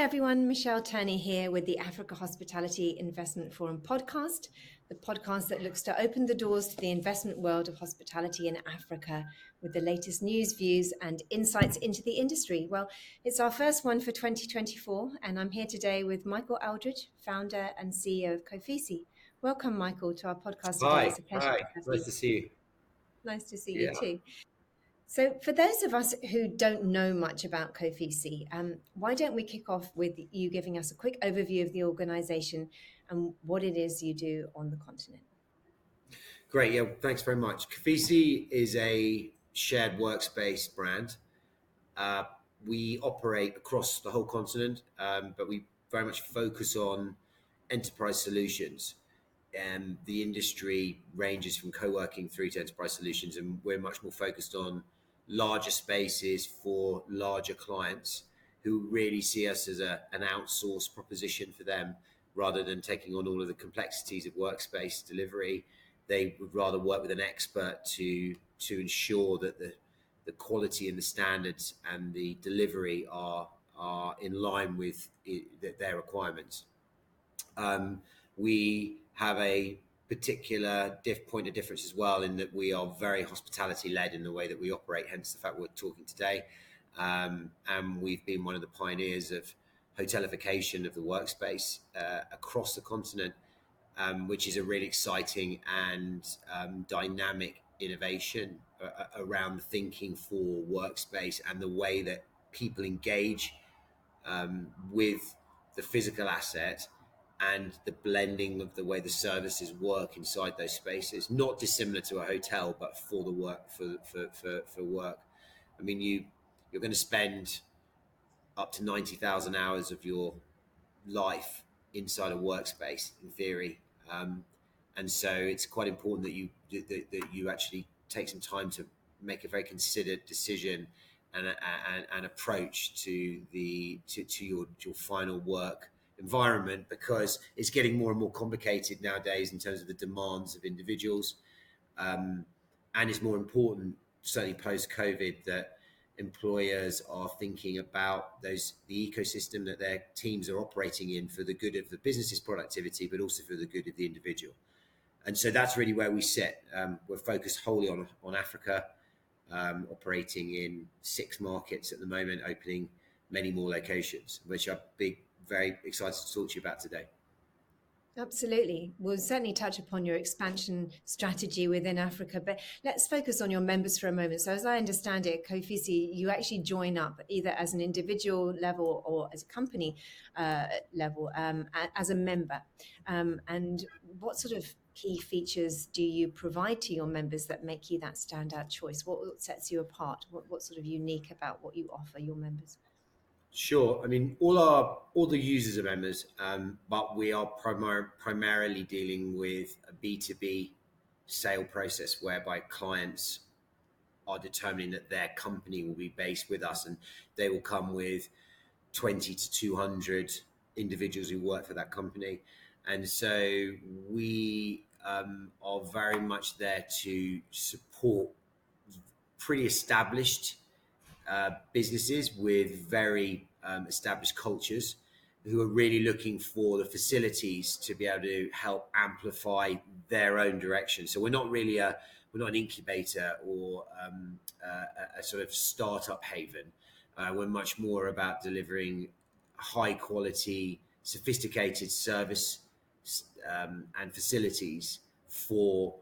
everyone, Michelle Turney here with the Africa Hospitality Investment Forum podcast, the podcast that looks to open the doors to the investment world of hospitality in Africa with the latest news, views and insights into the industry. Well, it's our first one for 2024 and I'm here today with Michael Aldridge, founder and CEO of Kofisi. Welcome, Michael, to our podcast today. It's a pleasure to have you. Nice to see you. Nice to see you too. So for those of us who don't know much about Kofisi, why don't we kick off with you giving us a quick overview of the organization and what it is you do on the continent? Great, yeah, thanks very much. Kofisi is a shared workspace brand. We operate across the whole continent, but we very much focus on enterprise solutions. The industry ranges from co-working through to enterprise solutions, and we're much more focused on larger spaces for larger clients who really see us as an outsourced proposition for them rather than taking on all of the complexities of workspace delivery. They would rather work with an expert to ensure that the quality and the standards and the delivery are in line with their requirements. We have a particular point of difference as well in that we are very hospitality led in the way that we operate, hence the fact we're talking today. And we've been one of the pioneers of hotelification of the workspace across the continent, which is a really exciting and dynamic innovation around the thinking for workspace and the way that people engage with the physical asset and the blending of the way the services work inside those spaces, not dissimilar to a hotel, but for the work, for work. I mean, you're going to spend up to 90,000 hours of your life inside a workspace, in theory, and so it's quite important that you actually take some time to make a very considered decision and approach to your final work environment, because it's getting more and more complicated nowadays in terms of the demands of individuals, and it's more important, certainly post-COVID, that employers are thinking about the ecosystem that their teams are operating in for the good of the business's productivity, but also for the good of the individual. And so that's really where we sit. We're focused wholly on Africa, operating in 6 markets at the moment, opening many more locations, which are very excited to talk to you about today. Absolutely. We'll certainly touch upon your expansion strategy within Africa, but let's focus on your members for a moment. So as I understand it, Kofisi, you actually join up either as an individual level or as a company level as a member. And what sort of key features do you provide to your members that make you that standout choice? What sets you apart? What's sort of unique about what you offer your members? Sure. I mean, all the users are members, but we are primarily dealing with a B2B sale process whereby clients are determining that their company will be based with us, and they will come with 20 to 200 individuals who work for that company. And so we are very much there to support pretty established businesses with very established cultures who are really looking for the facilities to be able to help amplify their own direction. So we're not an incubator or a sort of startup haven. We're much more about delivering high quality, sophisticated service and facilities for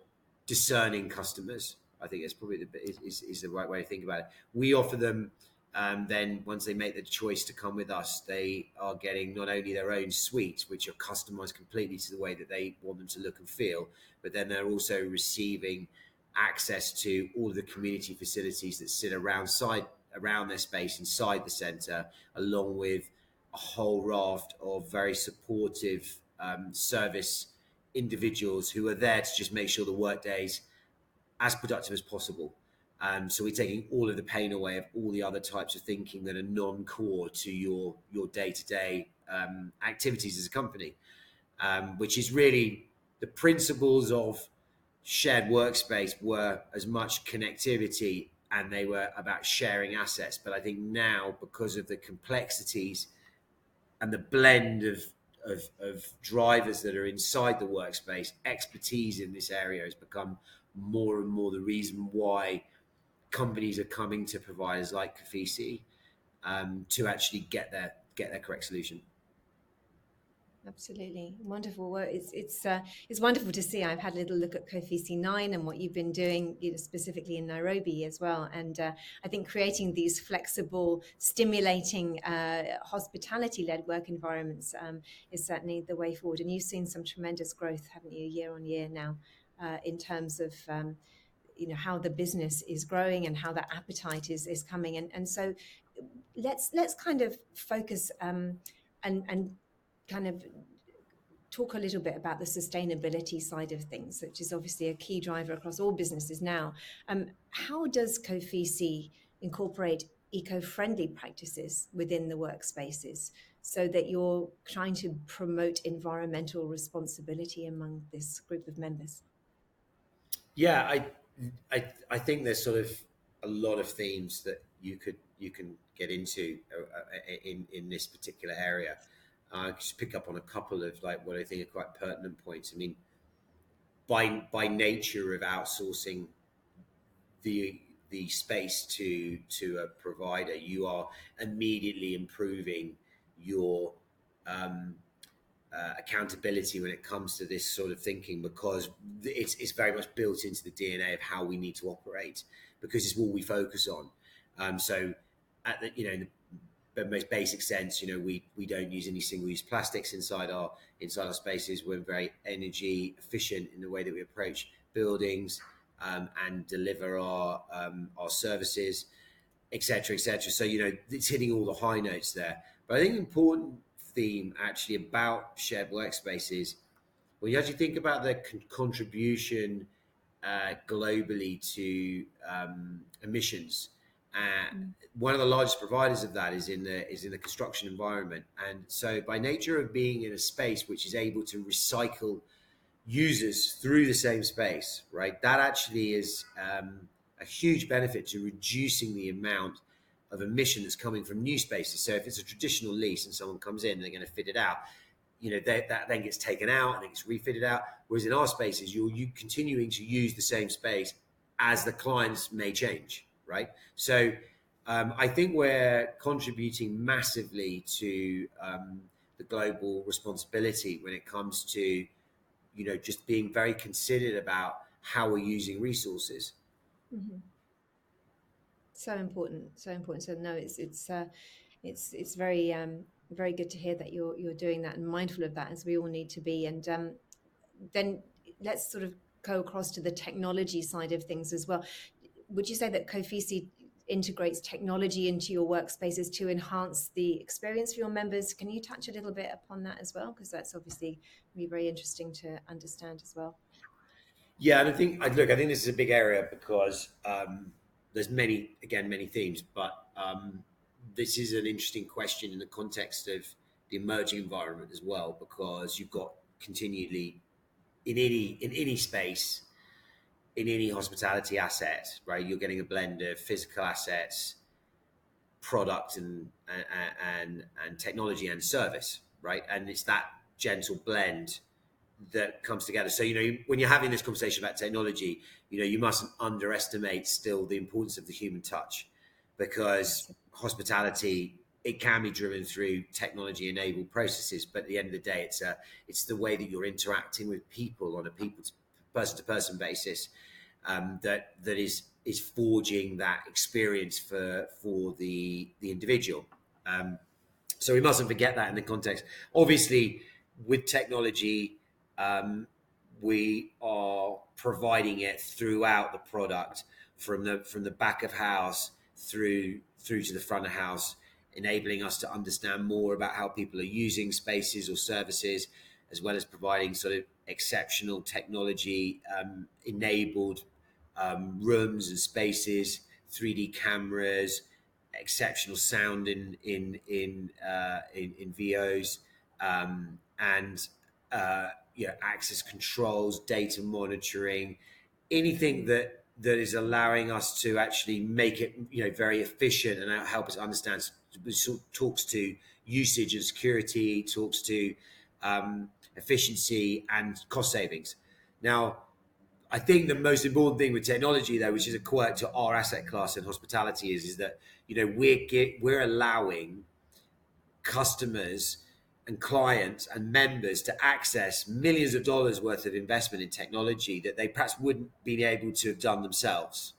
discerning customers. I think it's probably is the right way to think about it. We offer them, then once they make the choice to come with us, they are getting not only their own suites, which are customized completely to the way that they want them to look and feel, but then they're also receiving access to all of the community facilities that sit around their space inside the center, along with a whole raft of very supportive service individuals who are there to just make sure the work days as productive as possible. So we're taking all of the pain away of all the other types of thinking that are non-core to your day-to-day activities as a company, which is really the principles of shared workspace were as much connectivity and they were about sharing assets. But I think now, because of the complexities and the blend of drivers that are inside the workspace, expertise in this area has become more and more the reason why companies are coming to providers like Kofisi to actually get their correct solution. Absolutely wonderful. Well, it's wonderful to see. I've had a little look at Kofisi 9 and what you've been doing, specifically in Nairobi as well. And I think creating these flexible, stimulating, hospitality-led work environments is certainly the way forward. And you've seen some tremendous growth, haven't you, year on year now, in terms of how the business is growing and how that appetite is coming. And so let's kind of focus and kind of talk a little bit about the sustainability side of things, which is obviously a key driver across all businesses now. How does Kofisi incorporate eco-friendly practices within the workspaces so that you're trying to promote environmental responsibility among this group of members? Yeah, I think there's sort of a lot of themes that you can get into in this particular area. Just pick up on a couple of like what I think are quite pertinent points. I mean, by nature of outsourcing the space to a provider, you are immediately improving your accountability when it comes to this sort of thinking, because it's very much built into the DNA of how we need to operate, because it's what we focus on. So at the in the most basic sense, we don't use any single-use plastics inside our spaces. We're very energy efficient in the way that we approach buildings and deliver our services, etc., etc. So it's hitting all the high notes there. But I think an important theme actually about shared workspaces, when you actually think about the contribution globally to emissions. One of the largest providers of that is in the construction environment, and so by nature of being in a space which is able to recycle users through the same space, right? That actually is a huge benefit to reducing the amount of emission that's coming from new spaces. So if it's a traditional lease and someone comes in, they're going to fit it out. That then gets taken out and it gets refitted out. Whereas in our spaces, you're continuing to use the same space as the clients may change, right? So I think we're contributing massively to the global responsibility when it comes to, just being very considered about how we're using resources. Mm-hmm. So important, so important. So no, it's very very good to hear that you're doing that and mindful of that, as we all need to be. And then let's sort of go across to the technology side of things as well. Would you say that Kofisi integrates technology into your workspaces to enhance the experience for your members? Can you touch a little bit upon that as well? Because that's obviously be very interesting to understand as well. Yeah, and I think this is a big area because there's many themes, but this is an interesting question in the context of the emerging environment as well, because you've got continually in any space, in any hospitality asset, right? You're getting a blend of physical assets, product, and technology and service, right? And it's that gentle blend that comes together. So when you're having this conversation about technology, you mustn't underestimate still the importance of the human touch, because hospitality, it can be driven through technology enabled processes, but at the end of the day, it's the way that you're interacting with people on a person to person basis that is forging that experience for the individual. So we mustn't forget that in the context. Obviously, with technology, we are providing it throughout the product, from the back of house through to the front of house, enabling us to understand more about how people are using spaces or services, as well as providing sort of exceptional technology enabled rooms and spaces, 3D cameras, exceptional sound in VOs, and access controls, data monitoring, anything that is allowing us to actually make it very efficient and help us understand, talks to usage and security, it talks to efficiency and cost savings. Now, I think the most important thing with technology, though, which is a quirk to our asset class in hospitality, is that we're allowing customers and clients and members to access millions of dollars worth of investment in technology that they perhaps wouldn't be able to have done themselves.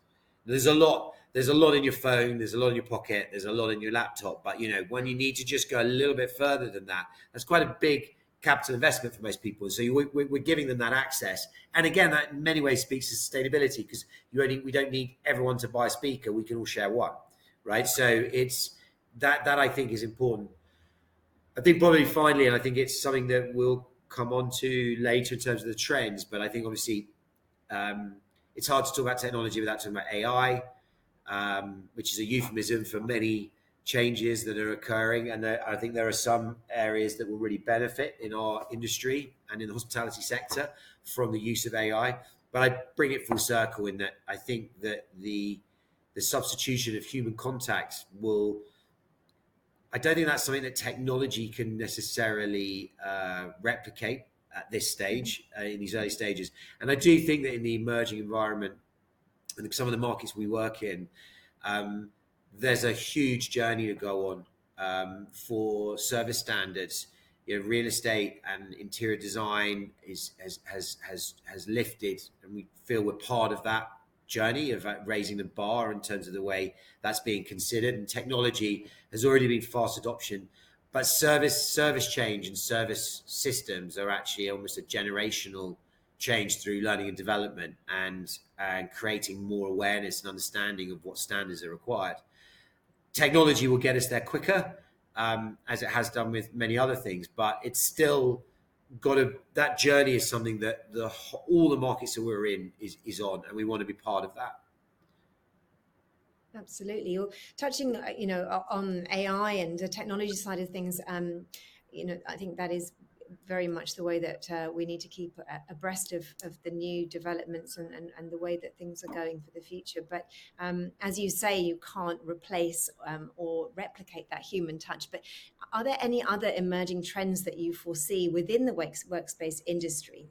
There's a lot in your phone, there's a lot in your pocket, there's a lot in your laptop, but when you need to just go a little bit further than that, that's quite a big capital investment for most people. So we're giving them that access, and again, that in many ways speaks to sustainability, because we don't need everyone to buy a speaker, we can all share one, right? So it's that I think is important. I think probably finally, and I think it's something that we'll come on to later in terms of the trends, but I think obviously it's hard to talk about technology without talking about AI, which is a euphemism for many changes that are occurring. And I think there are some areas that will really benefit in our industry and in the hospitality sector from the use of AI. But I bring it full circle in that I think that the substitution of human contact I don't think that's something that technology can necessarily replicate at this stage, in these early stages. And I do think that in the emerging environment and some of the markets we work in, there's a huge journey to go on for service standards. Real estate and interior design has lifted, and we feel we're part of that journey of raising the bar in terms of the way that's being considered. And technology has already been fast adoption, but service change and service systems are actually almost a generational change through learning and development and creating more awareness and understanding of what standards are required. Technology will get us there quicker, as it has done with many other things, but it's still that journey is something that all the markets that we're in is on, and we want to be part of that. Absolutely. Well, touching, on AI and the technology side of things, I think that is very much the way that we need to keep abreast of the new developments and the way that things are going for the future. But as you say, you can't replace or replicate that human touch. But are there any other emerging trends that you foresee within the workspace industry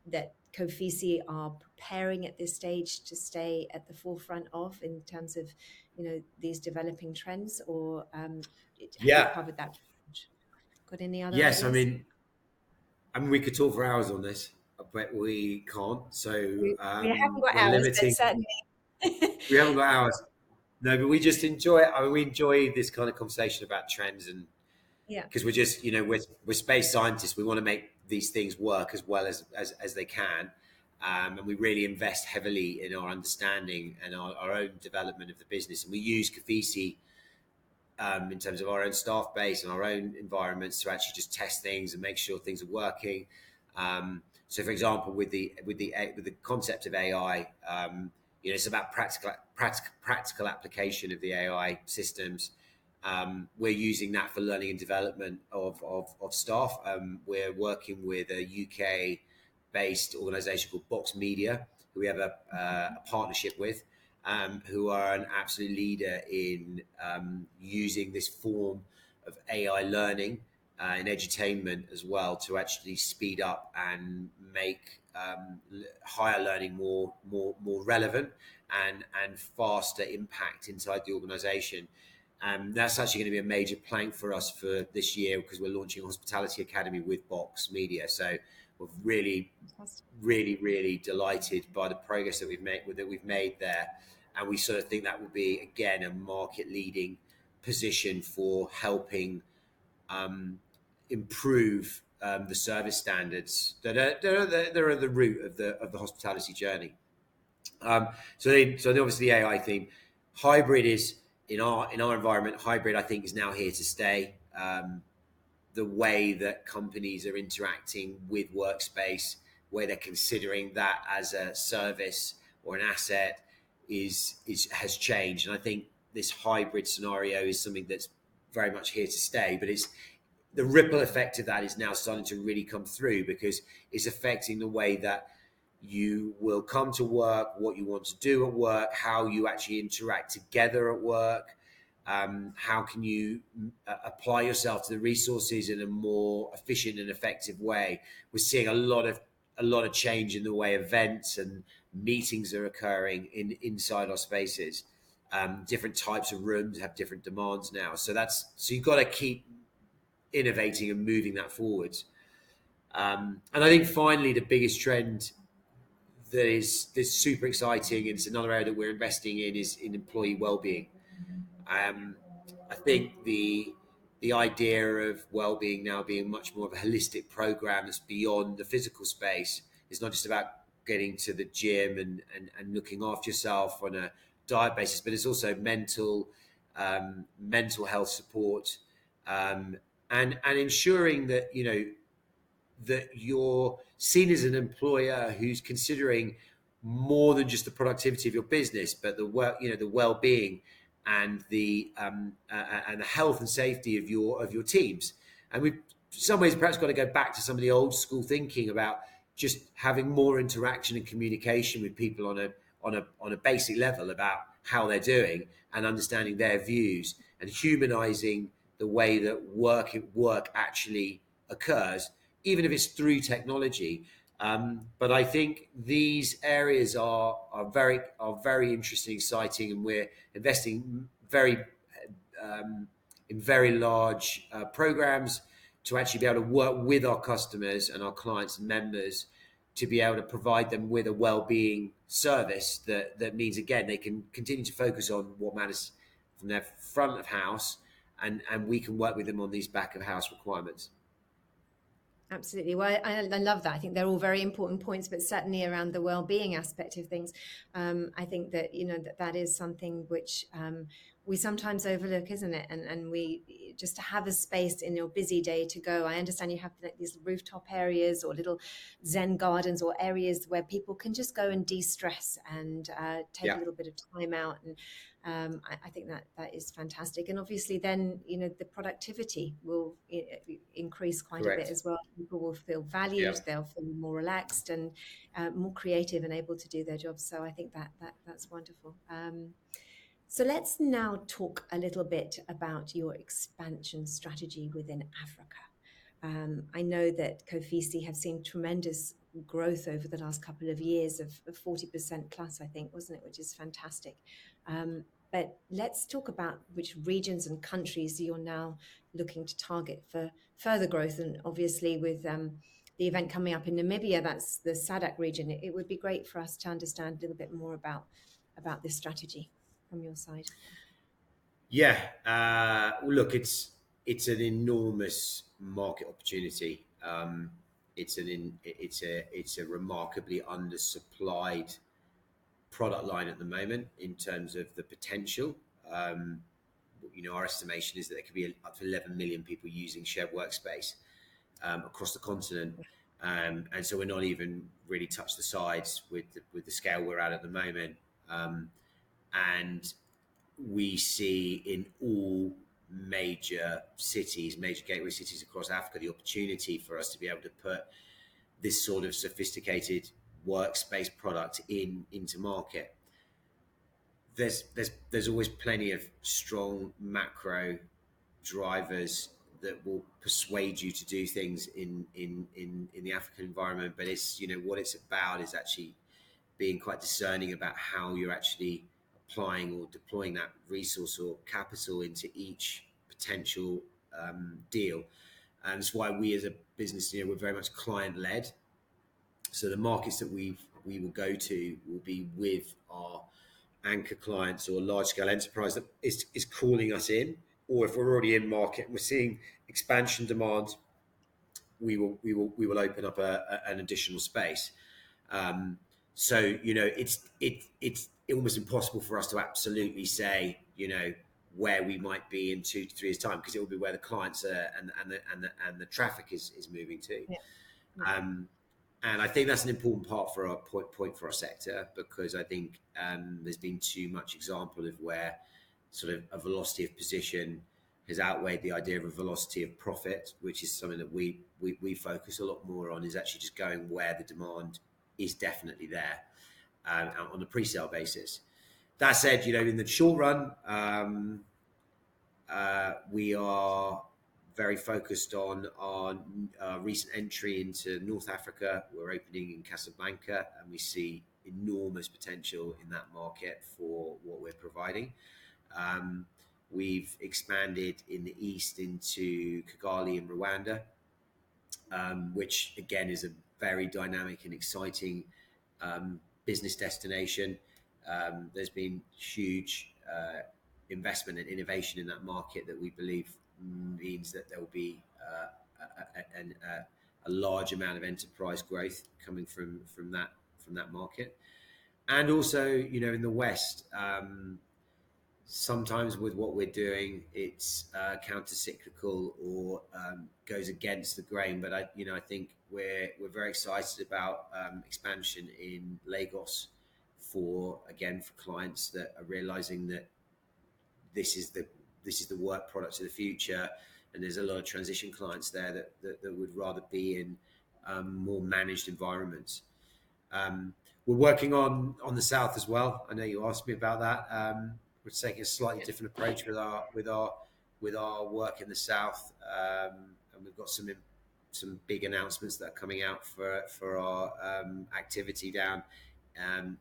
that Kofisi are preparing at this stage to stay at the forefront of, in terms of these developing trends, or have you covered that? Got any other Yes, ideas? I mean, we could talk for hours on this, but we can't. So We haven't got we're hours, but limiting. certainly. We haven't got hours. No, but we just enjoy it. I mean, we enjoy this kind of conversation about trends, and because we're just, we're space scientists. We want to make these things work as well as they can. And we really invest heavily in our understanding and our own development of the business. And we use Kofisi in terms of our own staff base and our own environments to actually just test things and make sure things are working. So, for example, with the concept of AI, it's about practical application of the AI systems. We're using that for learning and development of staff. We're working with a UK-based organisation called Box Media, who we have a partnership with, who are an absolute leader in using this form of AI learning in edutainment as well, to actually speed up and make higher learning more relevant and faster impact inside the organisation. That's actually going to be a major plank for us for this year, because we're launching a hospitality academy with Box Media. So we're really delighted by the progress that we've made there, and we sort of think that will be, again, a market leading position for helping improve the service standards that are at the root of the hospitality journey. So obviously the AI theme, hybrid is in our environment. Hybrid, I think, is now here to stay. The way that companies are interacting with workspace, where they're considering that as a service or an asset, has changed. And I think this hybrid scenario is something that's very much here to stay. But the ripple effect of that is now starting to really come through, because it's affecting the way that you will come to work, what you want to do at work, how you actually interact together at work. How can you apply yourself to the resources in a more efficient and effective way? We're seeing a lot of change in the way events and meetings are occurring inside our spaces. Different types of rooms have different demands now, so you've got to keep innovating and moving that forwards. And I think finally the biggest trend that is super exciting, and it's another area that we're investing in, is in employee well-being. I think the idea of well-being now being much more of a holistic program that's beyond the physical space. It's not just about getting to the gym and looking after yourself on a diet basis, but it's also mental health support, and ensuring that that you're seen as an employer who's considering more than just the productivity of your business, but the work, the well-being and the health and safety of your teams. And we've, in some ways, perhaps got to go back to some of the old school thinking about just having more interaction and communication with people on a basic level about how they're doing and understanding their views and humanizing the way that work actually occurs, even if it's through technology. But I think these areas are very interesting, exciting, and we're investing in very large programs to actually be able to work with our customers and our clients and members to be able to provide them with a well-being service that means, again, they can continue to focus on what matters from their front of house, and we can work with them on these back of house requirements. Absolutely. Well, I love that. I think they're all very important points, but certainly around the well-being aspect of things, I think that that is something which we sometimes overlook, isn't it? And we just to have a space in your busy day to go. I understand you have these rooftop areas or little Zen gardens or areas where people can just go and de-stress and take a little bit of time out. And I think that is fantastic. And obviously then, the productivity will increase quite a bit as well. People will feel valued, they'll feel more relaxed and more creative and able to do their jobs. So I think that's wonderful. So let's now talk a little bit about your expansion strategy within Africa. I know that Kofisi have seen tremendous growth over the last couple of years of 40% plus, I think, wasn't it? Which is fantastic. But let's talk about which regions and countries you're now looking to target for further growth. And obviously with the event coming up in Namibia, that's the SADC region. It would be great for us to understand a little bit more about this strategy from your side. Yeah, look, it's an enormous market opportunity. It's a remarkably undersupplied product line at the moment in terms of the potential. Our estimation is that there could be up to 11 million people using shared workspace across the continent, and so we're not even really touched the sides with the scale we're at the moment. And we see in all major gateway cities across Africa, the opportunity for us to be able to put this sort of sophisticated workspace product into market. There's always plenty of strong macro drivers that will persuade you to do things in the African environment, but it's what it's about is actually being quite discerning about how you're actually applying or deploying that resource or capital into each potential deal. And that's why we as a business, we're very much client-led. So the markets that we will go to will be with our anchor clients or large-scale enterprise that is calling us in, or if we're already in market and we're seeing expansion demand, we will open up an additional space. So it's almost impossible for us to absolutely say where we might be in 2 to 3 years time, because it will be where the clients are and the traffic is moving to. And I think that's an important part for our point for our sector, because I think there's been too much example of where sort of a velocity of position has outweighed the idea of a velocity of profit, which is something that we focus a lot more on, is actually just going where the demand is definitely there on a pre-sale basis. That said, in the short run, We are very focused on our recent entry into North Africa. We're opening in Casablanca, and we see enormous potential in that market for what we're providing. We've expanded in the east into Kigali in Rwanda, which again is a very dynamic and exciting business destination. There's been huge investment and innovation in that market that we believe means that there will be a large amount of enterprise growth coming from that market. And also, in the West, sometimes with what we're doing, it's counter-cyclical or goes against the grain. But I think we're very excited about expansion in Lagos for clients that are realizing that this is the work product of the future, and there's a lot of transition clients there that would rather be in more managed environments. We're working on the South as well. I know you asked me about that. We're taking a slightly different approach with our work in the South, and we've got some big announcements that are coming out for our activity down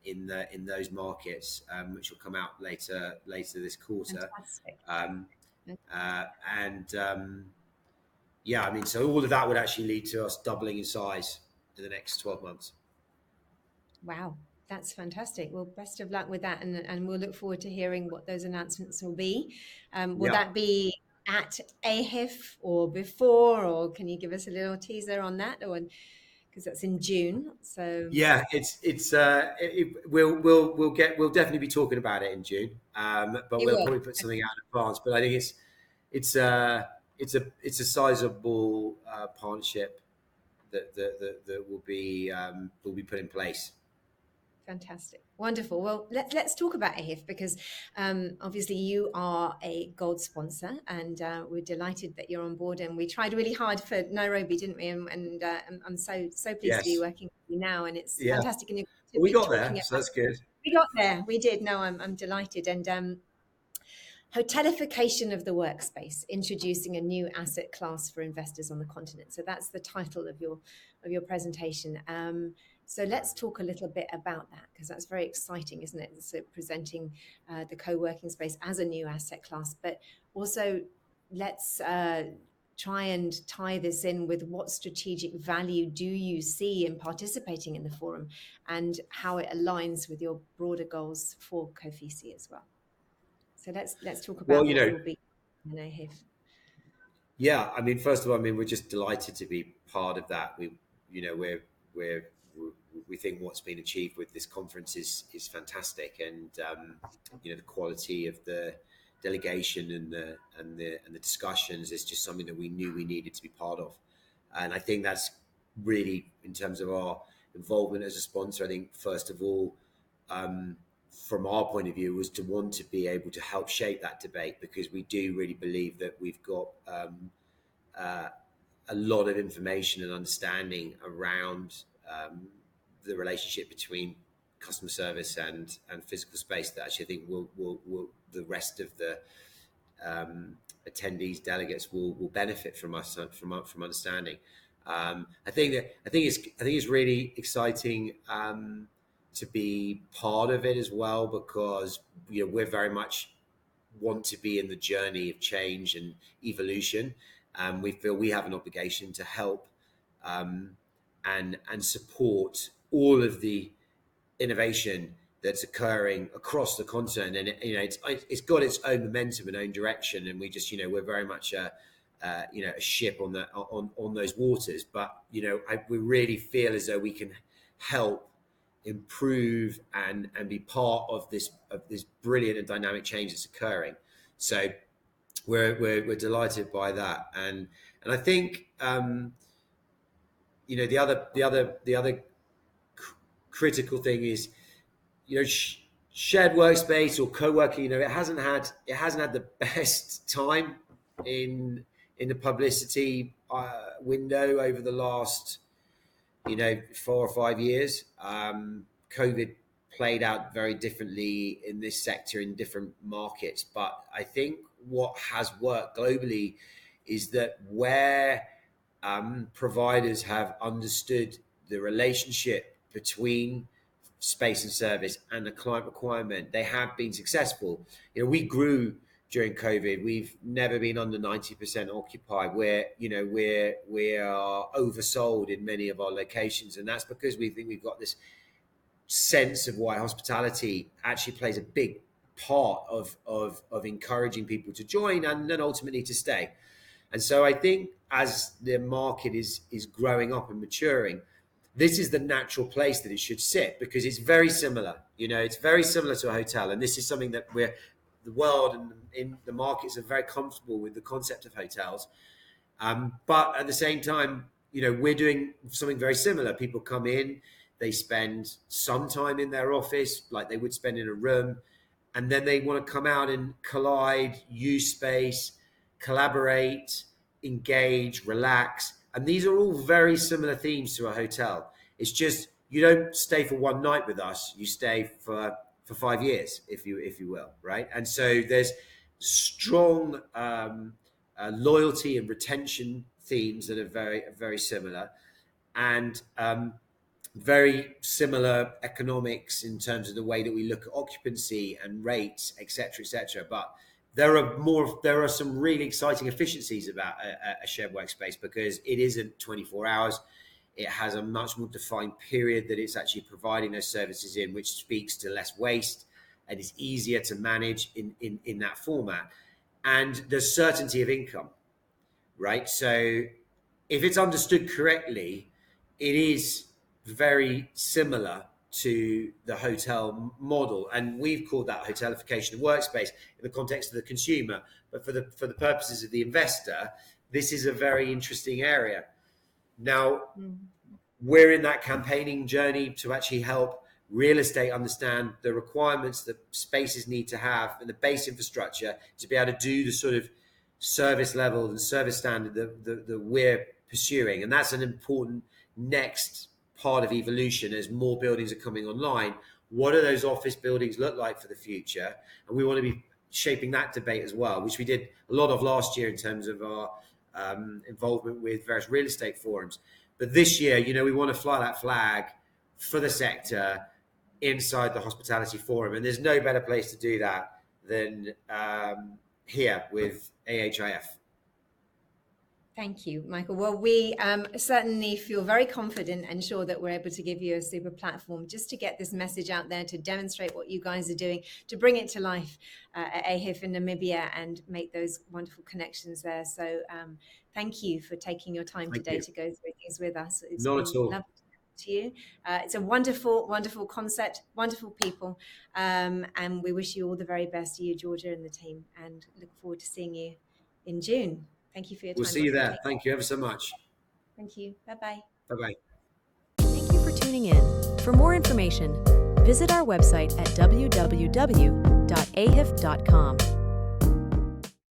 in those markets, which will come out later this quarter. Fantastic. So all of that would actually lead to us doubling in size in the next 12 months. Wow, that's fantastic. Well, best of luck with that, and we'll look forward to hearing what those announcements will be. Will that be at AHIF or before, or can you give us a little teaser on that? Or because that's in June, so we'll definitely be talking about it in June, but we'll probably put something out in advance. But I think it's a sizable partnership that will be put in place. Fantastic. Wonderful. Well, let's talk about AHIF, because obviously you are a gold sponsor, and we're delighted that you're on board, and we tried really hard for Nairobi, didn't we? And I'm so pleased to be working with you now, and it's fantastic. And we got there, so that's good. We got there. We did. No, I'm delighted. And Hotelification of the workspace, introducing a new asset class for investors on the continent. So that's the title of your presentation. So let's talk a little bit about that, because that's very exciting, isn't it? So presenting the co-working space as a new asset class, but also let's try and tie this in with what strategic value do you see in participating in the forum, and how it aligns with your broader goals for Kofisi as well. So let's talk about what will be in AHIF. Yeah, first of all, we're just delighted to be part of that. We think what's been achieved with this conference is fantastic, and the quality of the delegation and the discussions is just something that we knew we needed to be part of. And I think that's really, in terms of our involvement as a sponsor, I think first of all, from our point of view, was to want to be able to help shape that debate, because we do really believe that we've got a lot of information and understanding around the relationship between customer service and physical space that actually I think will the rest of the attendees, delegates will benefit from us from understanding. I think it's really exciting to be part of it as well, because we're very much want to be in the journey of change and evolution. We feel we have an obligation to help and support all of the innovation that's occurring across the continent, and it's got its own momentum and own direction, and we just we're very much a ship on those waters, but we really feel as though we can help improve and be part of this brilliant and dynamic change that's occurring. So we're delighted by that, and I think the other critical thing is shared workspace or co-working. it hasn't had the best time in the publicity window over the last 4 or 5 years. COVID played out very differently in this sector in different markets. But I think what has worked globally is that where providers have understood the relationship between space and service and the client requirement, they have been successful. We grew during COVID. We've never been under 90% occupied. We are oversold in many of our locations, and that's because we think we've got this sense of why hospitality actually plays a big part of encouraging people to join and then ultimately to stay. And so I think as the market is growing up and maturing, this is the natural place that it should sit, because it's very similar. It's very similar to a hotel, and this is something that the world and in the markets are very comfortable with the concept of hotels. But at the same time, we're doing something very similar. People come in, they spend some time in their office like they would spend in a room, and then they want to come out and collide, use space, collaborate, engage, relax. And these are all very similar themes to a hotel. It's just you don't stay for one night with us, you stay for 5 years, if you will, right? And so there's strong loyalty and retention themes that are very, very similar, and very similar economics in terms of the way that we look at occupancy and rates, et cetera, but there are some really exciting efficiencies about a shared workspace, because it isn't 24 hours. It has a much more defined period that it's actually providing those services in, which speaks to less waste and is easier to manage in that format. And there's certainty of income, right? So if it's understood correctly, it is very similar to the hotel model, and we've called that hotelification of workspace in the context of the consumer. But for the purposes of the investor, this is a very interesting area. Now, we're in that campaigning journey to actually help real estate understand the requirements that spaces need to have and the base infrastructure to be able to do the sort of service level and service standard that we're pursuing. And that's an important next part of evolution as more buildings are coming online. What do those office buildings look like for the future? And we want to be shaping that debate as well, which we did a lot of last year in terms of our involvement with various real estate forums. But this year, we want to fly that flag for the sector inside the Hospitality Forum. And there's no better place to do that than here with AHIF. Thank you, Michael. Well, we certainly feel very confident and sure that we're able to give you a super platform just to get this message out there, to demonstrate what you guys are doing, to bring it to life at AHIF in Namibia and make those wonderful connections there. So thank you for taking your time today to go through things with us. It's Not at all. Lovely to you. It's a wonderful, wonderful concept, wonderful people. And we wish you all the very best to you, Georgia, and the team, and look forward to seeing you in June. Thank you for your time. We'll see you there. Thank you ever so much. Thank you. Bye-bye. Bye-bye. Thank you for tuning in. For more information, visit our website at www.ahif.com.